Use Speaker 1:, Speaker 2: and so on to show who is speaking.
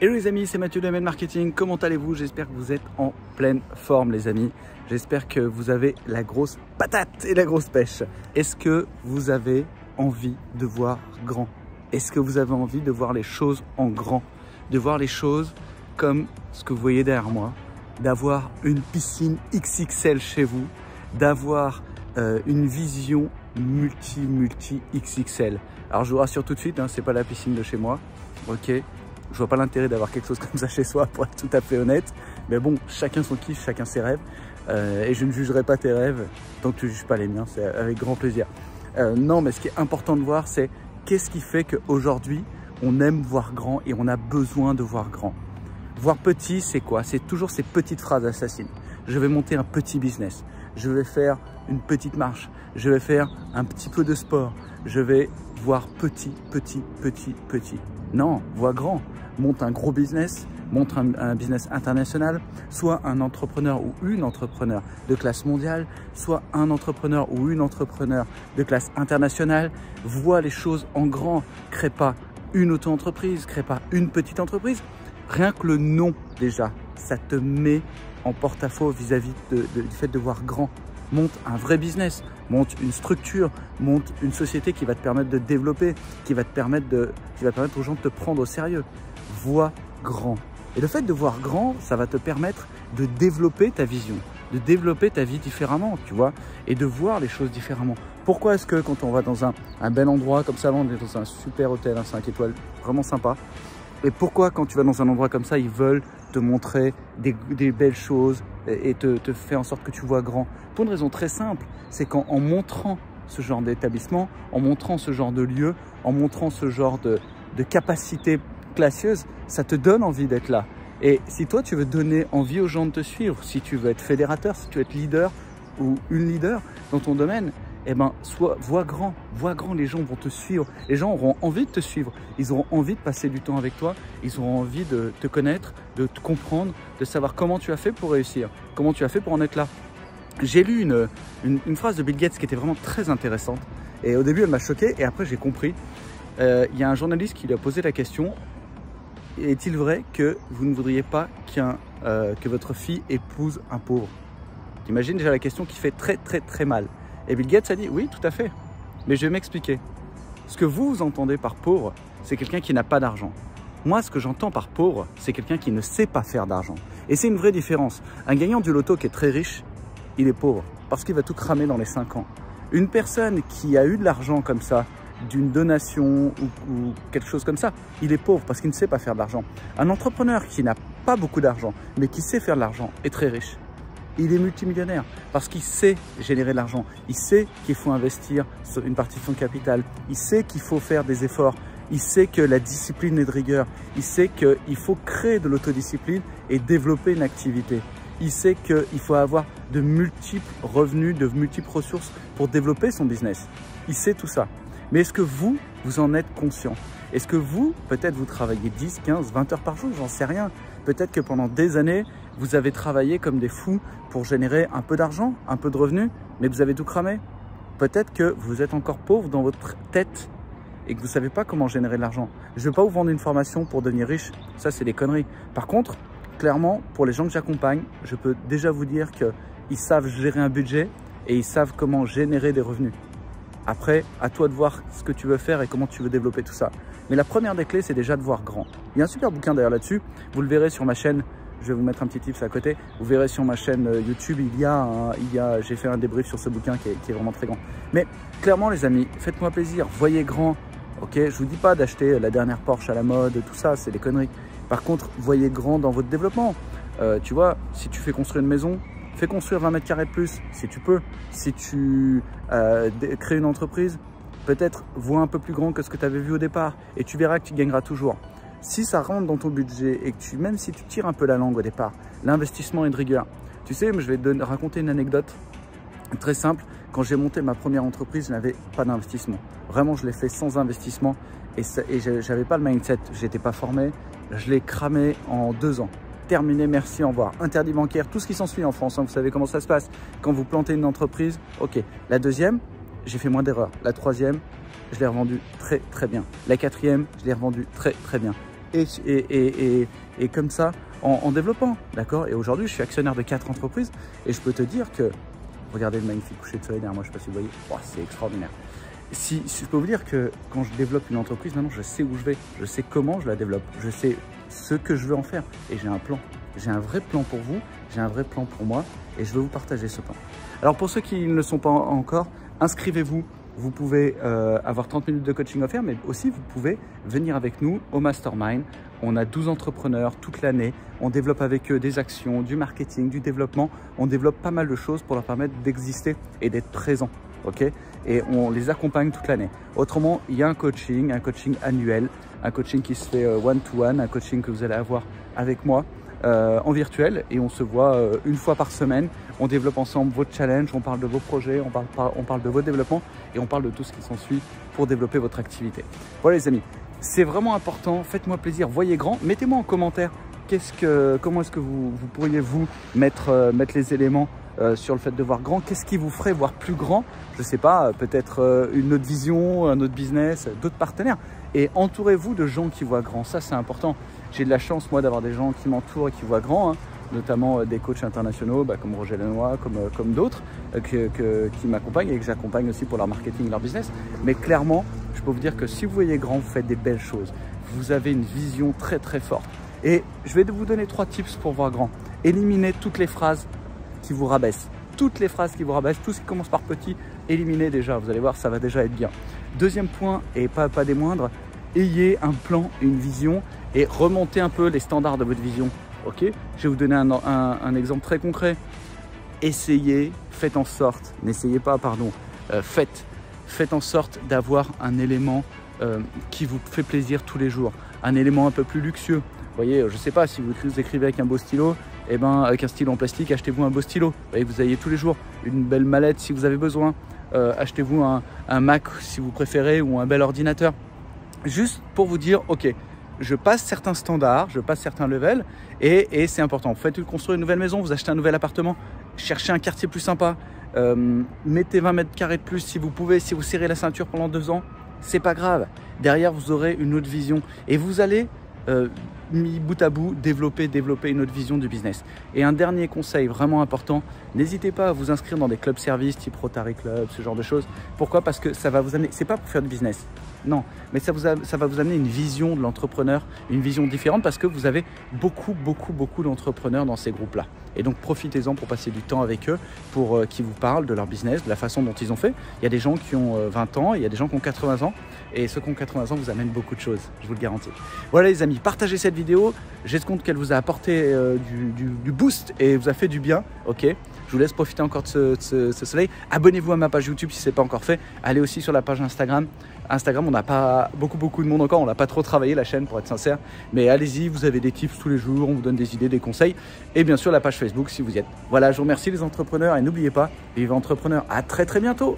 Speaker 1: Hello les amis, c'est Mathieu de ML Marketing. Comment allez-vous? J'espère que vous êtes en pleine forme les amis. J'espère que vous avez la grosse patate et la grosse pêche. Est-ce que vous avez envie de voir grand? Est-ce que vous avez envie de voir les choses en grand? De voir les choses comme ce que vous voyez derrière moi? D'avoir une piscine XXL chez vous? D'avoir une vision multi XXL? Alors je vous rassure tout de suite, hein, c'est pas la piscine de chez moi, ok? Je vois pas l'intérêt d'avoir quelque chose comme ça chez soi, pour être tout à fait honnête. Mais bon, chacun son kiff, chacun ses rêves. Et je ne jugerai pas tes rêves tant que tu ne juges pas les miens, c'est avec grand plaisir. Non, mais ce qui est important de voir, c'est qu'est-ce qui fait qu'aujourd'hui, on aime voir grand et on a besoin de voir grand. Voir petit, c'est quoi? C'est toujours ces petites phrases assassines. Je vais monter un petit business. Je vais faire une petite marche. Je vais faire un petit peu de sport. Je vais voir petit. Non, vois grand. Monte un gros business, monte un business international, soit un entrepreneur ou une entrepreneur de classe mondiale, soit un entrepreneur ou une entrepreneur de classe internationale. Vois les choses en grand. Crée pas une auto-entreprise, crée pas une petite entreprise. Rien que le nom déjà, ça te met en porte-à-faux vis-à-vis du fait de voir grand. Monte un vrai business, monte une structure, monte une société qui va te permettre de développer, qui va permettre aux gens de te prendre au sérieux. Vois grand. Et le fait de voir grand, ça va te permettre de développer ta vision, de développer ta vie différemment, tu vois, et de voir les choses différemment. Pourquoi est-ce que quand on va dans un bel endroit comme ça, on est dans un super hôtel, un 5 étoiles, vraiment sympa, et pourquoi quand tu vas dans un endroit comme ça, ils veulent te montrer des belles choses et te faire en sorte que tu vois grand? Pour une raison très simple, c'est qu'en montrant ce genre d'établissement, en montrant ce genre de lieu, en montrant ce genre de capacité classieuse, ça te donne envie d'être là. Et si toi, tu veux donner envie aux gens de te suivre, si tu veux être fédérateur, si tu veux être leader ou une leader dans ton domaine, eh ben, vois grand, les gens vont te suivre, les gens auront envie de te suivre, ils auront envie de passer du temps avec toi, ils auront envie de te connaître, de te comprendre, de savoir comment tu as fait pour réussir, comment tu as fait pour en être là. J'ai lu une phrase de Bill Gates qui était vraiment très intéressante et au début elle m'a choqué et après j'ai compris. Il y a un journaliste qui lui a posé la question: est-il vrai que vous ne voudriez pas que votre fille épouse un pauvre? T'imagines déjà la question qui fait très mal. Et Bill Gates a dit oui, tout à fait. Mais je vais m'expliquer. Ce que vous entendez par pauvre, c'est quelqu'un qui n'a pas d'argent. Moi, ce que j'entends par pauvre, c'est quelqu'un qui ne sait pas faire d'argent. Et c'est une vraie différence. Un gagnant du loto qui est très riche, il est pauvre parce qu'il va tout cramer dans les 5 ans. Une personne qui a eu de l'argent comme ça, d'une donation ou quelque chose comme ça, il est pauvre parce qu'il ne sait pas faire de l'argent. Un entrepreneur qui n'a pas beaucoup d'argent, mais qui sait faire de l'argent, est très riche. Il est multimillionnaire parce qu'il sait générer de l'argent. Il sait qu'il faut investir sur une partie de son capital. Il sait qu'il faut faire des efforts. Il sait que la discipline est de rigueur. Il sait qu'il faut créer de l'autodiscipline et développer une activité. Il sait qu'il faut avoir de multiples revenus, de multiples ressources pour développer son business. Il sait tout ça. Mais est-ce que vous en êtes conscient? Est-ce que vous, peut-être vous travaillez 10, 15, 20 heures par jour, j'en sais rien. Peut-être que pendant des années, vous avez travaillé comme des fous pour générer un peu d'argent, un peu de revenus, mais vous avez tout cramé. Peut-être que vous êtes encore pauvre dans votre tête et que vous ne savez pas comment générer de l'argent. Je ne vais pas vous vendre une formation pour devenir riche, ça c'est des conneries. Par contre, clairement, pour les gens que j'accompagne, je peux déjà vous dire qu'ils savent gérer un budget et ils savent comment générer des revenus. Après, à toi de voir ce que tu veux faire et comment tu veux développer tout ça. Mais la première des clés, c'est déjà de voir grand. Il y a un super bouquin d'ailleurs là-dessus. Vous le verrez sur ma chaîne. Je vais vous mettre un petit tips à côté. Vous verrez sur ma chaîne YouTube, j'ai fait un débrief sur ce bouquin qui est vraiment très grand. Mais clairement, les amis, faites-moi plaisir. Voyez grand. Ok, je vous dis pas d'acheter la dernière Porsche à la mode, tout ça, c'est des conneries. Par contre, voyez grand dans votre développement. Tu vois, si tu fais construire une maison, fais construire 20 mètres carrés de plus, si tu peux. Si tu crées une entreprise, peut-être vois un peu plus grand que ce que tu avais vu au départ et tu verras que tu gagneras toujours. Si ça rentre dans ton budget et que même si tu tires un peu la langue au départ, l'investissement est de rigueur. Tu sais, je vais te raconter une anecdote très simple. Quand j'ai monté ma première entreprise, je n'avais pas d'investissement. Vraiment, je l'ai fait sans investissement et je n'avais pas le mindset. Je n'étais pas formé. Je l'ai cramé en 2 ans. Terminé, merci, au revoir. Interdit bancaire, tout ce qui s'ensuit en France, hein, vous savez comment ça se passe. Quand vous plantez une entreprise, ok. La deuxième, j'ai fait moins d'erreurs. La troisième, je l'ai revendue très bien. La quatrième, je l'ai revendue très bien. et comme ça en développant, d'accord? Et aujourd'hui, je suis actionnaire de 4 entreprises et je peux te dire que, regardez le magnifique coucher de soleil derrière moi, je ne sais pas si vous voyez, oh, c'est extraordinaire. Si je peux vous dire que quand je développe une entreprise, maintenant je sais où je vais, je sais comment je la développe, je sais ce que je veux en faire et j'ai un plan. J'ai un vrai plan pour vous, j'ai un vrai plan pour moi et je veux vous partager ce plan. Alors pour ceux qui ne le sont pas encore, inscrivez-vous. Vous pouvez avoir 30 minutes de coaching offert, mais aussi vous pouvez venir avec nous au Mastermind. On a 12 entrepreneurs toute l'année. On développe avec eux des actions, du marketing, du développement. On développe pas mal de choses pour leur permettre d'exister et d'être présents. Okay, et on les accompagne toute l'année. Autrement, il y a un coaching annuel, un coaching qui se fait one-to-one, un coaching que vous allez avoir avec moi en virtuel et on se voit une fois par semaine. On développe ensemble votre challenge, on parle de vos projets, on parle de vos développements et on parle de tout ce qui s'ensuit pour développer votre activité. Voilà les amis, c'est vraiment important, faites-moi plaisir, voyez grand, mettez-moi en commentaire comment est-ce que vous pourriez vous mettre les éléments sur le fait de voir grand. Qu'est-ce qui vous ferait voir plus grand? Je ne sais pas, peut-être une autre vision, un autre business, d'autres partenaires. Et entourez-vous de gens qui voient grand, ça c'est important. J'ai de la chance moi d'avoir des gens qui m'entourent et qui voient grand, hein, notamment des coachs internationaux comme Roger Lenoir, comme d'autres qui m'accompagnent et que j'accompagne aussi pour leur marketing, leur business. Mais clairement, je peux vous dire que si vous voyez grand, vous faites des belles choses. Vous avez une vision très très forte. Et je vais vous donner 3 tips pour voir grand. Éliminez toutes les phrases qui vous rabaissent. Toutes les phrases qui vous rabaissent, tout ce qui commence par petit, éliminez déjà. Vous allez voir, ça va déjà être bien. Deuxième point, et pas des moindres, ayez un plan, une vision et remontez un peu les standards de votre vision. Ok? Je vais vous donner un exemple très concret. Essayez, faites en sorte, n'essayez pas, pardon, faites en sorte d'avoir un élément qui vous fait plaisir tous les jours. Un élément un peu plus luxueux. Vous voyez, je ne sais pas, si vous écrivez avec un beau stylo, eh ben, avec un stylo en plastique, achetez-vous un beau stylo. Vous voyez, vous ayez tous les jours une belle mallette si vous avez besoin. Achetez-vous un Mac si vous préférez ou un bel ordinateur. Juste pour vous dire, ok, je passe certains standards, je passe certains levels et c'est important. Vous faites construire une nouvelle maison, vous achetez un nouvel appartement, cherchez un quartier plus sympa, mettez 20 mètres carrés de plus si vous pouvez, si vous serrez la ceinture pendant 2 ans, c'est pas grave. Derrière, vous aurez une autre vision et vous allez mis bout à bout, développer une autre vision du business. Et un dernier conseil vraiment important, n'hésitez pas à vous inscrire dans des clubs services type Rotary Club, ce genre de choses. Pourquoi? Parce que ça va vous amener, c'est pas pour faire du business, non, mais ça va vous amener une vision de l'entrepreneur, une vision différente parce que vous avez beaucoup d'entrepreneurs dans ces groupes-là. Et donc profitez-en pour passer du temps avec eux, pour qu'ils vous parlent de leur business, de la façon dont ils ont fait. Il y a des gens qui ont 20 ans, il y a des gens qui ont 80 ans, et ceux qui ont 80 ans vous amènent beaucoup de choses, je vous le garantis. Voilà les amis, partagez cette vidéo, j'espère qu'elle vous a apporté du boost et vous a fait du bien, ok? Je vous laisse profiter encore de ce soleil. Abonnez-vous à ma page YouTube si ce n'est pas encore fait. Allez aussi sur la page Instagram. Instagram, on n'a pas beaucoup de monde encore, on n'a pas trop travaillé la chaîne pour être sincère. Mais allez-y, vous avez des tips tous les jours, on vous donne des idées, des conseils. Et bien sûr la page Facebook si vous y êtes. Voilà, je vous remercie les entrepreneurs et n'oubliez pas, vivez entrepreneur. À très bientôt.